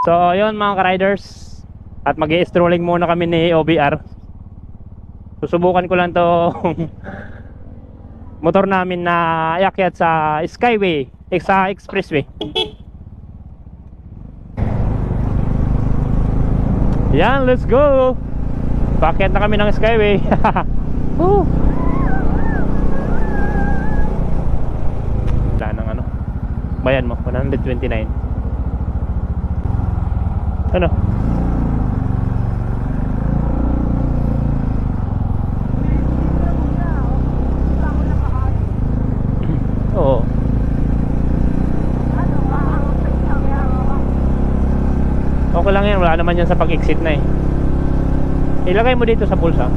So yun mga ka-riders, at mag-i-strolling muna kami ni OBR. Susubukan ko lang to motor namin na iakyat sa Skyway, sa Expressway. Yan, let's go. Paakyat na kami ng Skyway. Woo. Wala ng ano, bayan mo 129. Ano? Oo. Okay lang yan, wala naman yan sa pag-exit na eh. Ilagay mo dito sa pulsa.